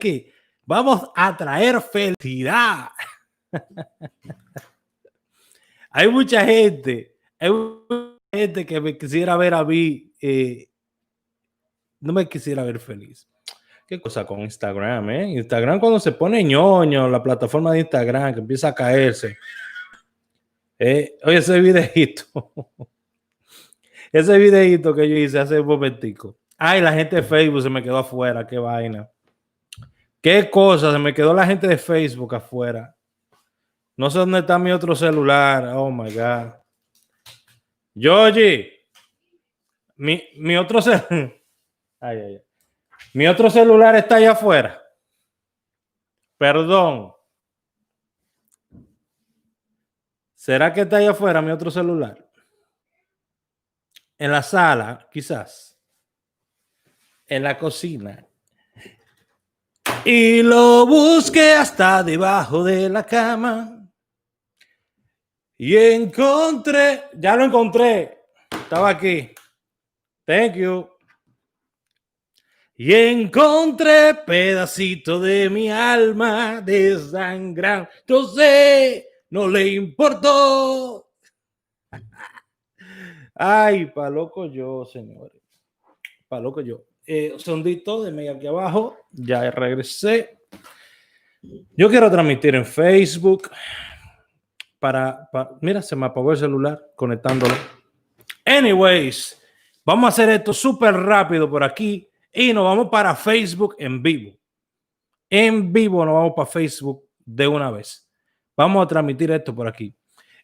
que vamos a traer felicidad. Hay mucha gente que me quisiera ver a mí, no me quisiera ver feliz. ¿Qué cosa con Instagram, eh? Instagram cuando se pone ñoño, la plataforma de Instagram que empieza a caerse. Oye, ese videito. Ese videito que yo hice hace un momentico. Ay, la gente de Facebook se me quedó afuera, qué vaina. Qué cosa, se me quedó la gente de Facebook afuera. No sé dónde está mi otro celular. Oh my God. Georgie, mi otro celular. Ay, ay, ay. Mi otro celular está allá afuera. Perdón. ¿Será que está allá afuera mi otro celular? En la sala, quizás. En la cocina. Y lo busqué hasta debajo de la cama. Y encontré, ya lo encontré. Estaba aquí. Thank you. Y encontré pedacito de mi alma desangrado. Entonces no le importó. Ay, pa' loco yo, señores. Pa' loco yo. Sondito de medio aquí abajo. Ya regresé. Yo quiero transmitir en Facebook. Mira, se me apagó el celular conectándolo. Anyways, vamos a hacer esto súper rápido por aquí y nos vamos para Facebook en vivo. En vivo nos vamos para Facebook de una vez. Vamos a transmitir esto por aquí.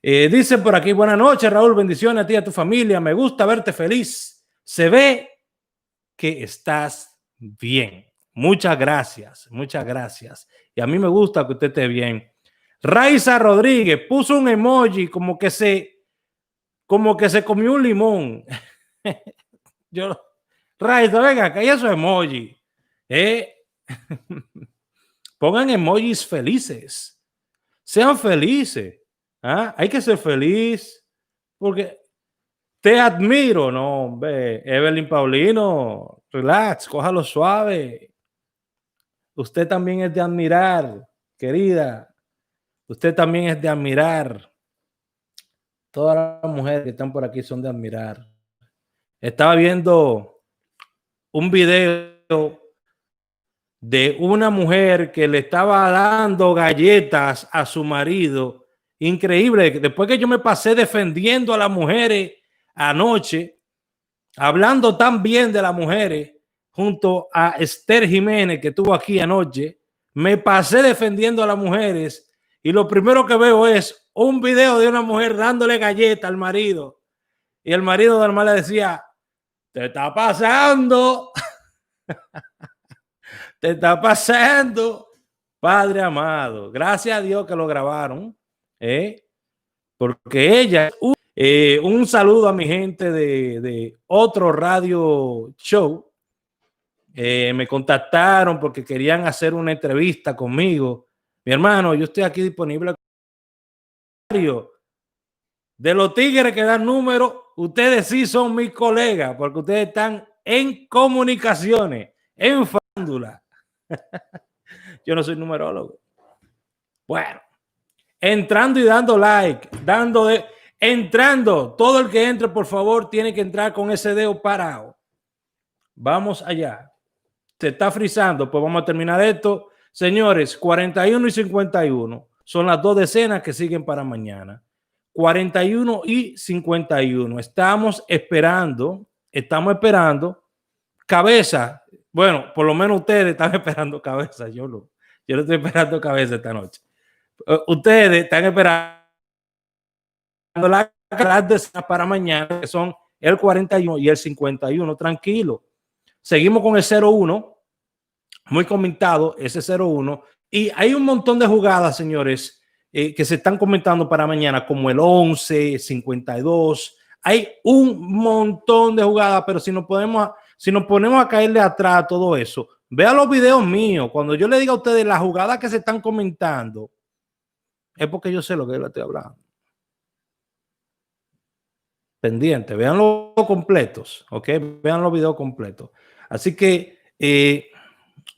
Dice por aquí, buenas noches, Raúl, bendiciones a ti y a tu familia. Me gusta verte feliz. Se ve que estás bien. Muchas gracias, muchas gracias. Y a mí me gusta que usted esté bien. Raiza Rodríguez puso un emoji como que se comió un limón. Raiza, venga, que hay esos emoji. Pongan emojis felices. Sean felices. ¿Ah? Hay que ser feliz. Porque te admiro, no, hombre. Evelyn Paulino, relax, cójalo suave. Usted también es de admirar, querida. Usted también es de admirar. Todas las mujeres que están por aquí son de admirar. Estaba viendo un video de una mujer que le estaba dando galletas a su marido. Increíble. Después que yo me pasé defendiendo a las mujeres anoche, hablando tan bien de las mujeres, junto a Esther Jiménez, que estuvo aquí anoche, me pasé defendiendo a las mujeres y lo primero que veo es un video de una mujer dándole galletas al marido. Y el marido de le decía, te está pasando. Te está pasando, Padre amado. Gracias a Dios que lo grabaron, porque ella, un saludo a mi gente de otro radio show. Me contactaron porque querían hacer una entrevista conmigo. Mi hermano, yo estoy aquí disponible. De los tigres que dan números, ustedes sí son mis colegas, porque ustedes están en comunicaciones, en farándula. Yo no soy numerólogo. Bueno, entrando y dando like, entrando, todo el que entre, por favor, tiene que entrar con ese dedo parado. Vamos allá. Se está frizando, pues vamos a terminar esto. Señores, 41 y 51 son las dos decenas que siguen para mañana. 41 y 51. Estamos esperando cabeza. Bueno, por lo menos ustedes están esperando cabeza. Yo no estoy esperando cabeza esta noche. Ustedes están esperando las decenas para mañana, que son el 41 y el 51. Tranquilo. Seguimos con el 01. Muy comentado ese 01. Y hay un montón de jugadas, señores, que se están comentando para mañana, como el 11, 52. Hay un montón de jugadas, pero si nos ponemos a caerle atrás a todo eso, vea los videos míos. Cuando yo le diga a ustedes las jugadas que se están comentando, es porque yo sé lo que yo le estoy hablando. Pendiente, vean los completos, ¿ok? Vean los videos completos. Así que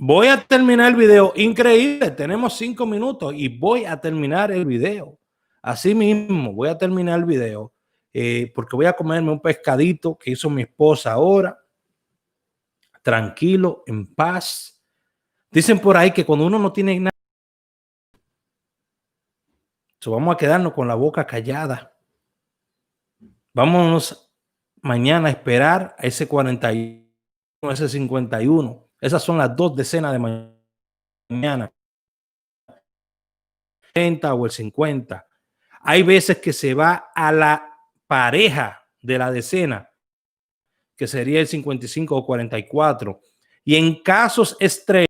Voy a terminar el video. Increíble. Tenemos 5 minutos y voy a terminar el video. Así mismo, voy a terminar el video. Porque voy a comerme un pescadito que hizo mi esposa ahora. Tranquilo, en paz. Dicen por ahí que cuando uno no tiene nada, vamos a quedarnos con la boca callada. Vámonos mañana a esperar a ese 41, ese 51. Esas son las 2 decenas de mañana. 30 o el 50. Hay veces que se va a la pareja de la decena, que sería el 55 o 44. Y en casos extremos,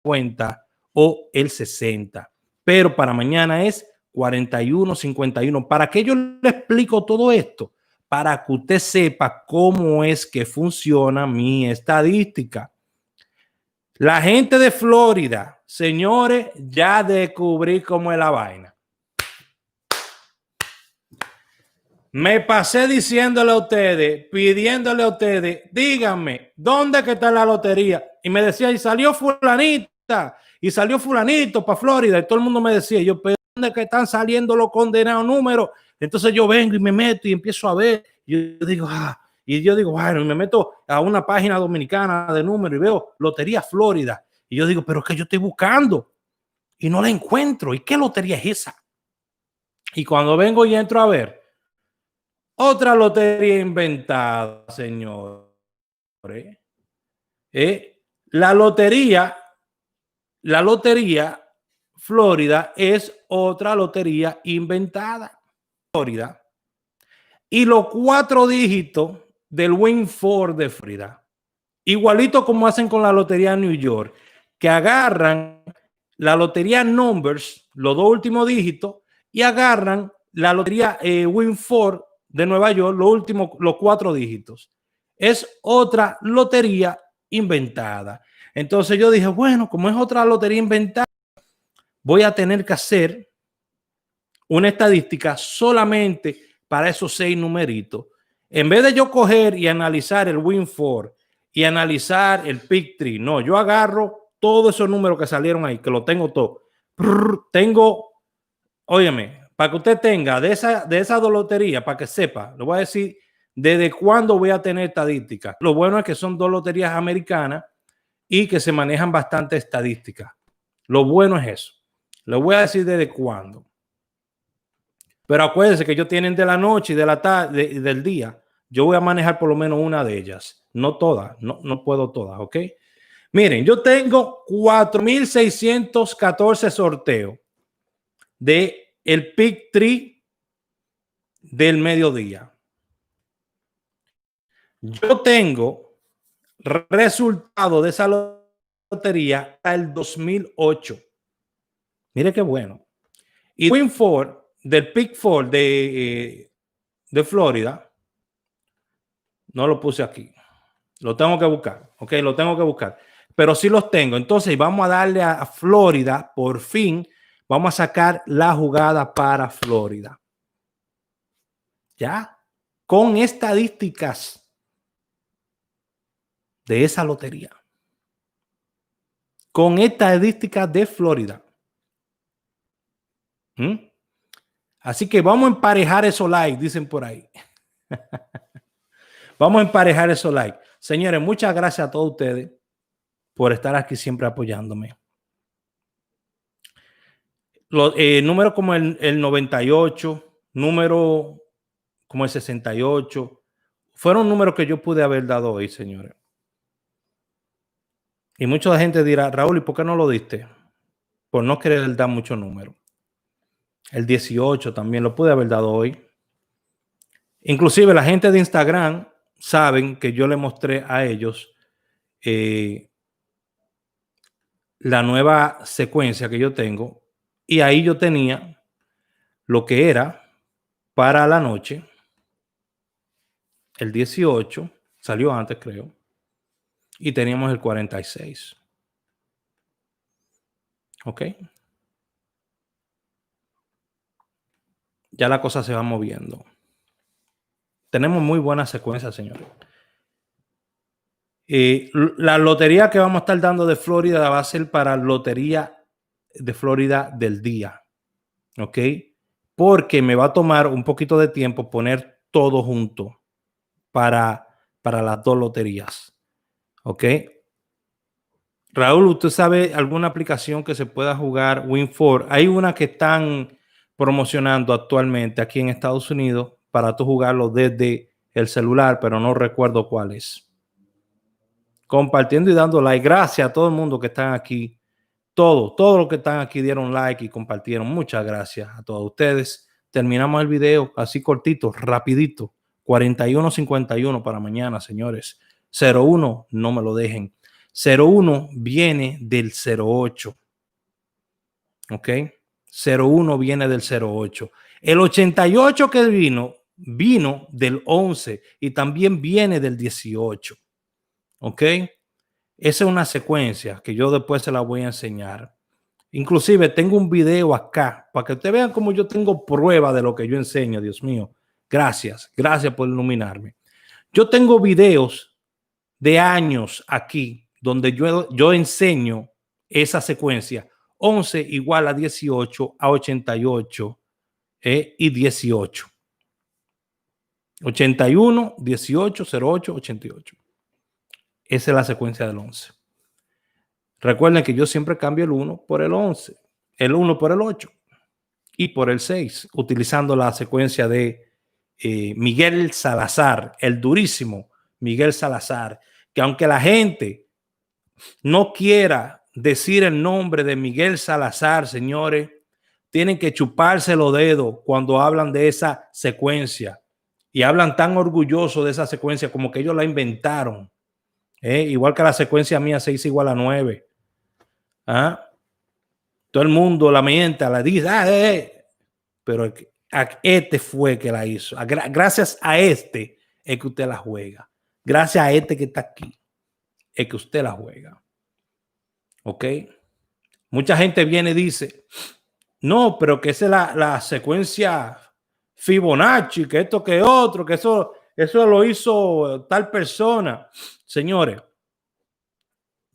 50 o el 60. Pero para mañana es 41, 51. ¿Para qué yo le explico todo esto? Para que usted sepa cómo es que funciona mi estadística. La gente de Florida, señores, ya descubrí cómo es la vaina. Me pasé diciéndole a ustedes, pidiéndole a ustedes, díganme, ¿dónde que está la lotería? Y me decía, y salió fulanita, y salió fulanito para Florida, y todo el mundo me decía, yo, pero ¿dónde que están saliendo los condenados números? Entonces yo vengo y me meto y empiezo a ver, y yo digo, bueno, y me meto a una página dominicana de números y veo Lotería Florida, y yo digo, pero es que yo estoy buscando, y no la encuentro, ¿y qué lotería es esa? Y cuando vengo y entro a ver, otra lotería inventada, señores. La lotería Florida es otra lotería inventada. Florida. Y los 4 dígitos del Win 4 de Florida. Igualito como hacen con la lotería New York, que agarran la lotería Numbers, los 2 últimos dígitos, y agarran la lotería Win 4 de Nueva York, los 4 dígitos. Es otra lotería inventada. Entonces yo dije, bueno, como es otra lotería inventada, voy a tener que hacer una estadística solamente para esos 6 numeritos. En vez de yo coger y analizar el Win 4 y analizar el Pick 3, no, yo agarro todos esos números que salieron ahí, que lo tengo todo. Tengo, óyeme, para que usted tenga de esa dos loterías, para que sepa, le voy a decir desde cuándo voy a tener estadísticas. Lo bueno es que son 2 loterías americanas y que se manejan bastante estadísticas. Lo bueno es eso. Le voy a decir desde cuándo. Pero acuérdense que ellos tienen de la noche y de la tarde, del día. Yo voy a manejar por lo menos una de ellas. No todas, no puedo todas, ¿ok? Miren, yo tengo 4,614 sorteos de el Pick 3 del mediodía. Yo tengo resultado de esa lotería hasta el 2008. Mire qué bueno. Y Win 4 del Pick 4 de Florida, no lo puse aquí. Lo tengo que buscar, ok, lo tengo que buscar. Pero sí los tengo. Entonces vamos a darle a Florida, por fin, vamos a sacar la jugada para Florida. ¿Ya? Con estadísticas de esa lotería. Con estadísticas de Florida. Así que vamos a emparejar esos likes, dicen por ahí. Vamos a emparejar esos likes. Señores, muchas gracias a todos ustedes por estar aquí siempre apoyándome. Números como el 98, número como el 68, fueron números que yo pude haber dado hoy, señores. Y mucha gente dirá, Raúl, ¿y por qué no lo diste? Por no querer dar muchos números. El 18 también lo pude haber dado hoy. Inclusive la gente de Instagram saben que yo le mostré a ellos la nueva secuencia que yo tengo, y ahí yo tenía lo que era para la noche, el 18, salió antes creo, y teníamos el 46. ¿Ok? Ya la cosa se va moviendo. Tenemos muy buena secuencia, señores. La lotería que vamos a estar dando de Florida va a ser para Lotería de Florida del día. ¿Ok? Porque me va a tomar un poquito de tiempo poner todo junto para las dos loterías. ¿Ok? Raúl, ¿usted sabe alguna aplicación que se pueda jugar Win4? Hay una que están promocionando actualmente aquí en Estados Unidos para tú jugarlo desde el celular, pero no recuerdo cuál es. Compartiendo y dando like. Gracias a todo el mundo que están aquí. Todos los que están aquí dieron like y compartieron. Muchas gracias a todos ustedes. Terminamos el video así cortito, rapidito. 41:51 para mañana, señores. 01, no me lo dejen. 01 viene del 08. ¿Ok? 01 viene del 08. El 88 que vino del 11 y también viene del 18. ¿Ok? Esa es una secuencia que yo después se la voy a enseñar. Inclusive tengo un video acá para que ustedes vean cómo yo tengo prueba de lo que yo enseño. Dios mío, gracias por iluminarme. Yo tengo videos de años aquí donde yo enseño esa secuencia. 11 igual a 18 a 88 y 18. 81, 18, 08, 88. Esa es la secuencia del 11. Recuerden que yo siempre cambio el 1 por el 11, el 1 por el 8 y por el 6, utilizando la secuencia de Miguel Salazar, el durísimo Miguel Salazar, que aunque la gente no quiera decir el nombre de Miguel Salazar, señores, tienen que chuparse los dedos cuando hablan de esa secuencia y hablan tan orgulloso de esa secuencia como que ellos la inventaron. Igual que la secuencia mía 6 igual a 9. ¿Ah? Todo el mundo la miente, la dice, pero este fue que la hizo. Gracias a este es que usted la juega. Gracias a este que está aquí es que usted la juega. ¿Ok? Mucha gente viene y dice, no, pero que esa es la secuencia Fibonacci, que esto que otro, que eso lo hizo tal persona. Señores,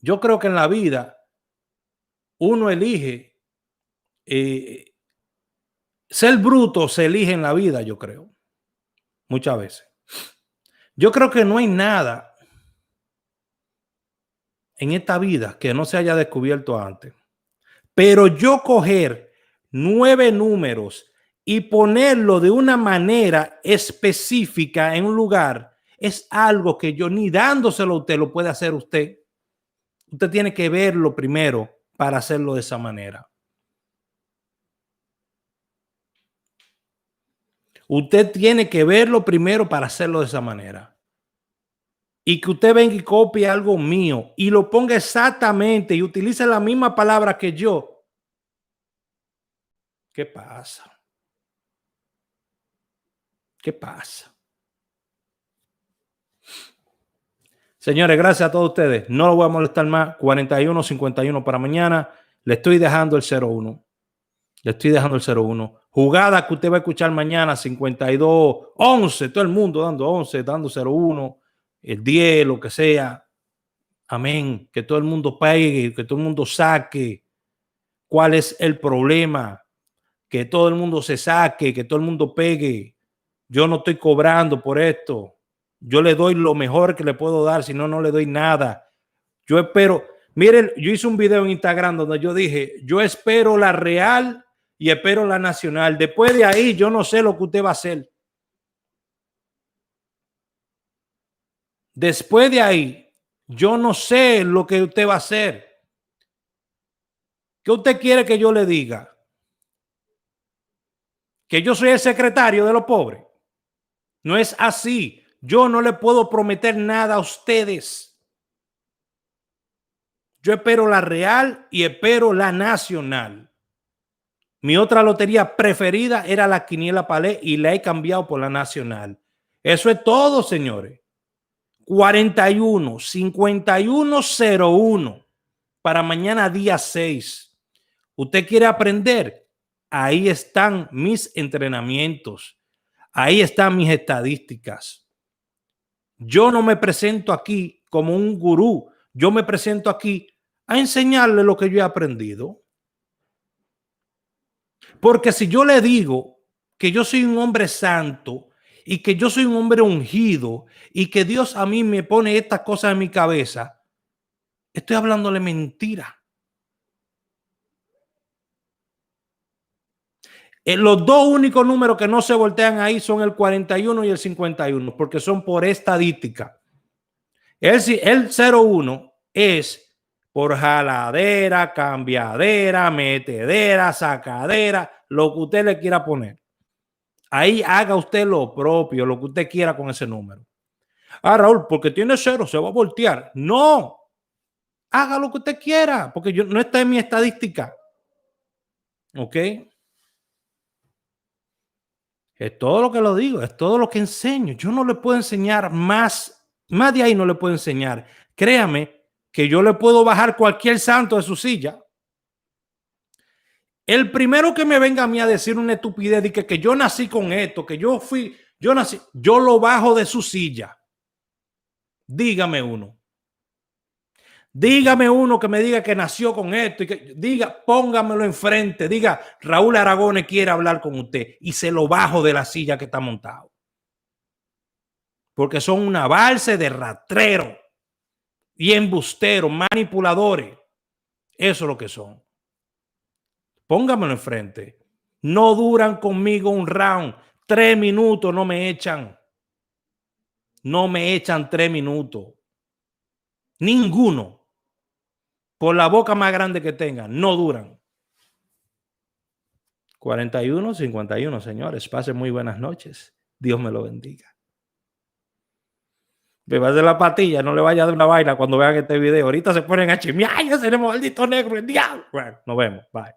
yo creo que en la vida uno elige, ser bruto se elige en la vida, yo creo, muchas veces. Yo creo que no hay nada en esta vida que no se haya descubierto antes. Pero yo coger 9 números y ponerlo de una manera específica en un lugar es algo que yo ni dándoselo a usted lo puede hacer usted. Usted tiene que verlo primero para hacerlo de esa manera. Usted tiene que verlo primero para hacerlo de esa manera. Y que usted venga y copie algo mío y lo ponga exactamente y utilice la misma palabra que yo. ¿Qué pasa? ¿Qué pasa? Señores, gracias a todos ustedes. No lo voy a molestar más. 41:51 para mañana. Le estoy dejando el 01. Le estoy dejando el 01. Jugada que usted va a escuchar mañana, 52-11. Todo el mundo dando 11, dando 01, el 10, lo que sea. Amén. Que todo el mundo pegue, que todo el mundo saque cuál es el problema. Que todo el mundo se saque, que todo el mundo pegue. Yo no estoy cobrando por esto. Yo le doy lo mejor que le puedo dar, si no, no le doy nada. Yo espero, miren, yo hice un video en Instagram donde yo dije, yo espero la real y espero la nacional. Después de ahí, yo no sé lo que usted va a hacer. Después de ahí, yo no sé lo que usted va a hacer. ¿Qué usted quiere que yo le diga? ¿Que yo soy el secretario de los pobres? No es así. Yo no le puedo prometer nada a ustedes. Yo espero la real y espero la nacional. Mi otra lotería preferida era la Quiniela Palé y la he cambiado por la nacional. Eso es todo, señores. 41-5101 para mañana día 6. ¿Usted quiere aprender? Ahí están mis entrenamientos. Ahí están mis estadísticas. Yo no me presento aquí como un gurú. Yo me presento aquí a enseñarle lo que yo he aprendido. Porque si yo le digo que yo soy un hombre santo y que yo soy un hombre ungido y que Dios a mí me pone estas cosas en mi cabeza, estoy hablándole mentira. Los dos únicos números que no se voltean ahí son el 41 y el 51, porque son por estadística. El 01 es por jaladera, cambiadera, metedera, sacadera, lo que usted le quiera poner. Ahí haga usted lo propio, lo que usted quiera con ese número. Ah, Raúl, porque tiene 0, se va a voltear. No, haga lo que usted quiera, porque no está en mi estadística. ¿Ok? Es todo lo que lo digo, es todo lo que enseño. Yo no le puedo enseñar más de ahí no le puedo enseñar. Créame que yo le puedo bajar cualquier santo de su silla. El primero que me venga a mí a decir una estupidez y que yo nací con esto, que yo nací, yo lo bajo de su silla. Dígame uno. Dígame uno que me diga que nació con esto y que diga, póngamelo enfrente, diga, Raúl Aragones quiere hablar con usted y se lo bajo de la silla que está montado. Porque son una balsa de rastrero y embusteros, manipuladores. Eso es lo que son. Póngamelo enfrente. No duran conmigo un round. 3 minutos no me echan. No me echan 3 minutos. Ninguno. Por la boca más grande que tengan, no duran. 41, 51, señores. Pasen muy buenas noches. Dios me lo bendiga. Me va a hacer la patilla, no le vaya a dar una vaina cuando vean este video. Ahorita se ponen a chismear, ya seremos maldito negro, el diablo. Bueno, nos vemos. Bye.